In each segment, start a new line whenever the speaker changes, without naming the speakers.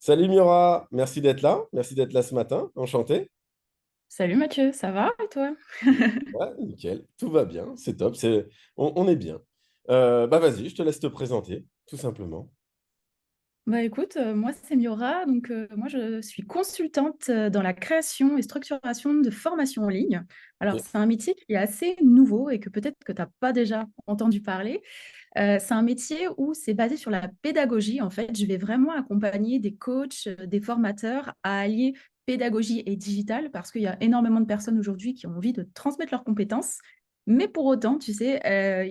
Salut Miura, merci d'être là. Merci d'être là ce matin. Enchanté.
Salut Mathieu, ça va et toi?
Ouais, nickel. Tout va bien. C'est top. On est bien. Bah vas-y, je te laisse te présenter, tout simplement.
Bah écoute, moi c'est Miora, donc moi je suis consultante dans la création et structuration de formations en ligne. Alors
Ok.
c'est un métier qui est assez nouveau et que peut-être que tu n'as pas déjà entendu parler. C'est un métier où c'est basé sur la pédagogie. En fait, je vais vraiment accompagner des coachs, des formateurs à allier pédagogie et digital parce qu'il y a énormément de personnes aujourd'hui qui ont envie de transmettre leurs compétences. Mais pour autant, tu sais,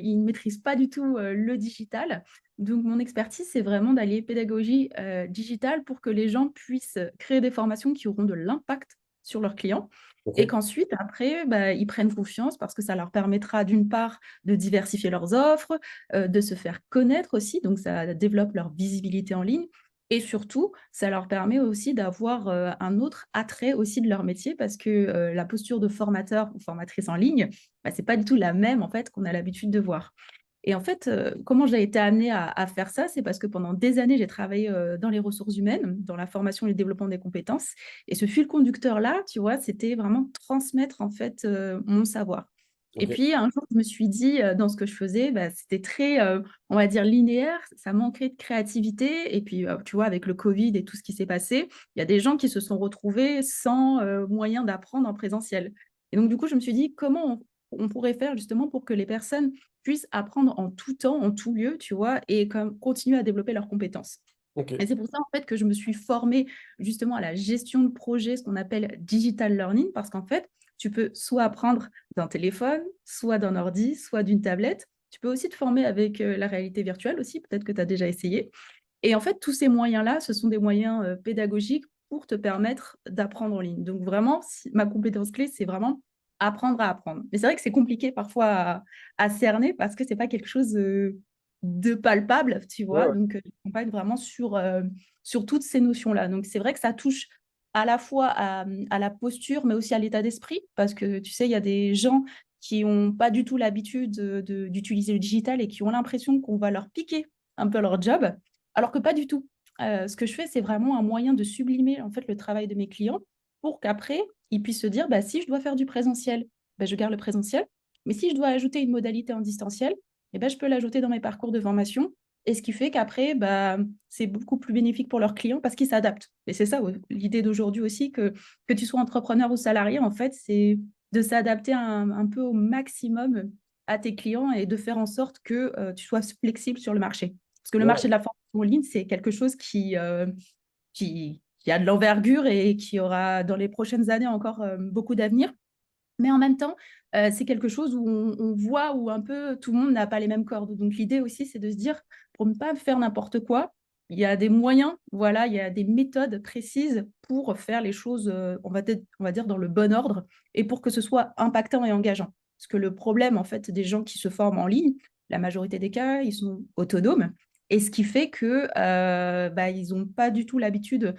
ils ne maîtrisent pas du tout le digital. Donc, mon expertise, c'est vraiment d'allier pédagogie digitale pour que les gens puissent créer des formations qui auront de l'impact sur leurs clients
Ok.
et qu'ensuite, après, bah, ils prennent confiance parce que ça leur permettra d'une part de diversifier leurs offres, de se faire connaître aussi, donc ça développe leur visibilité en ligne. Et surtout, ça leur permet aussi d'avoir un autre attrait aussi de leur métier parce que la posture de formateur ou formatrice en ligne, bah, c'est pas du tout la même en fait qu'on a l'habitude de voir. Et en fait, comment j'ai été amenée à faire ça, c'est parce que pendant des années, j'ai travaillé dans les ressources humaines, dans la formation et le développement des compétences. Et ce fil conducteur-là, tu vois, c'était vraiment transmettre en fait mon savoir. Et
Ok.
puis un jour, je me suis dit, dans ce que je faisais, bah, c'était très, on va dire, linéaire, ça manquait de créativité. Et puis, tu vois, avec le Covid et tout ce qui s'est passé, il y a des gens qui se sont retrouvés sans moyen d'apprendre en présentiel. Et donc, du coup, je me suis dit, comment on pourrait faire justement pour que les personnes puissent apprendre en tout temps, en tout lieu, tu vois, et comme continuer à développer leurs compétences.
Ok.
Et c'est pour ça, en fait, que je me suis formée justement à la gestion de projet, ce qu'on appelle digital learning, parce qu'en fait, tu peux soit apprendre d'un téléphone, soit d'un ordi, soit d'une tablette. Tu peux aussi te former avec la réalité virtuelle aussi, peut-être que tu as déjà essayé. Et en fait, tous ces moyens-là, ce sont des moyens pédagogiques pour te permettre d'apprendre en ligne. Donc vraiment, ma compétence clé, c'est vraiment apprendre à apprendre. Mais c'est vrai que c'est compliqué parfois à cerner parce que c'est pas quelque chose de palpable, tu
Ouais,
vois.
ouais.
Donc, je compagne vraiment sur toutes ces notions-là. Donc, c'est vrai que ça touche à la fois à la posture, mais aussi à l'état d'esprit, parce que tu sais, il y a des gens qui n'ont pas du tout l'habitude d'utiliser le digital et qui ont l'impression qu'on va leur piquer un peu leur job, alors que pas du tout. Ce que je fais, c'est vraiment un moyen de sublimer en fait le travail de mes clients pour qu'après, ils puissent se dire, bah, si je dois faire du présentiel, bah, je garde le présentiel. Mais si je dois ajouter une modalité en distanciel, eh ben, je peux l'ajouter dans mes parcours de formation. Et ce qui fait qu'après, bah, c'est beaucoup plus bénéfique pour leurs clients parce qu'ils s'adaptent. Et c'est ça l'idée d'aujourd'hui aussi, que tu sois entrepreneur ou salarié, en fait, c'est de s'adapter un peu au maximum à tes clients et de faire en sorte que tu sois flexible sur le marché. Parce que le marché
Ouais,
de la formation en ligne, c'est quelque chose qui a de l'envergure et qui aura dans les prochaines années encore beaucoup d'avenir. Mais en même temps, c'est quelque chose où on voit où un peu tout le monde n'a pas les mêmes cordes. Donc l'idée aussi, c'est de se dire, pour ne pas faire n'importe quoi, il y a des moyens, voilà, il y a des méthodes précises pour faire les choses, on va dire, dans le bon ordre et pour que ce soit impactant et engageant. Parce que le problème, en fait, des gens qui se forment en ligne, la majorité des cas, ils sont autonomes. Et ce qui fait que bah, ils n'ont pas du tout l'habitude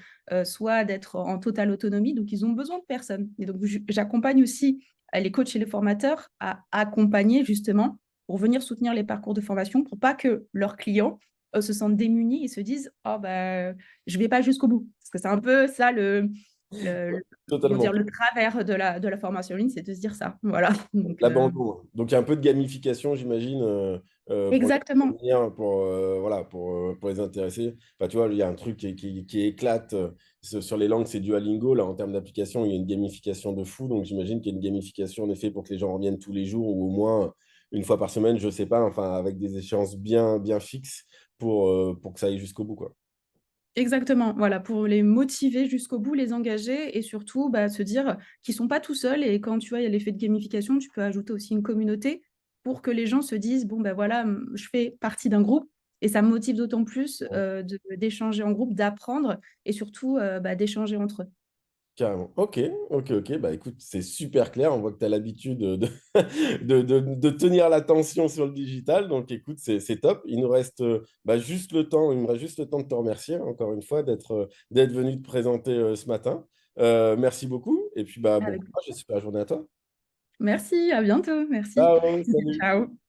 soit d'être en totale autonomie, donc ils ont besoin de personnes. Et donc j'accompagne aussi les coachs et les formateurs à accompagner justement pour venir soutenir les parcours de formation pour pas que leurs clients se sentent démunis et se disent oh bah je vais pas jusqu'au bout parce que c'est un peu ça comment
totalement.
dire le travers de la formation en ligne, c'est de se dire ça, voilà. Donc
L'abandon. Donc, il y a un peu de gamification, j'imagine, pour les
exactement.
prévenir, voilà, pour les intéresser. Enfin, tu vois, il y a un truc qui éclate sur les langues, c'est Duolingo. Là, en termes d'application, il y a une gamification de fou. Donc, j'imagine qu'il y a une gamification, en effet, pour que les gens reviennent tous les jours ou au moins une fois par semaine, je sais pas, enfin, avec des échéances bien, bien fixes pour que ça aille jusqu'au bout, quoi.
Exactement, voilà, pour les motiver jusqu'au bout, les engager et surtout bah, se dire qu'ils ne sont pas tout seuls. Et quand tu vois, il y a l'effet de gamification, tu peux ajouter aussi une communauté pour que les gens se disent, bon, ben voilà, je fais partie d'un groupe et ça me motive d'autant plus d'échanger en groupe, d'apprendre et surtout bah, d'échanger entre eux.
Carrément. Ok, ok, ok. Bah écoute, c'est super clair. On voit que tu as l'habitude de tenir l'attention sur le digital. Donc écoute, c'est top. Il nous reste bah, juste le temps, il me reste juste le temps de te remercier encore une fois d'être venu te présenter ce matin. Merci beaucoup. Et puis bah bon
Avec
courage et
plaisir.
super journée à toi.
Merci, à bientôt, merci.
Ciao, salut.
Ciao.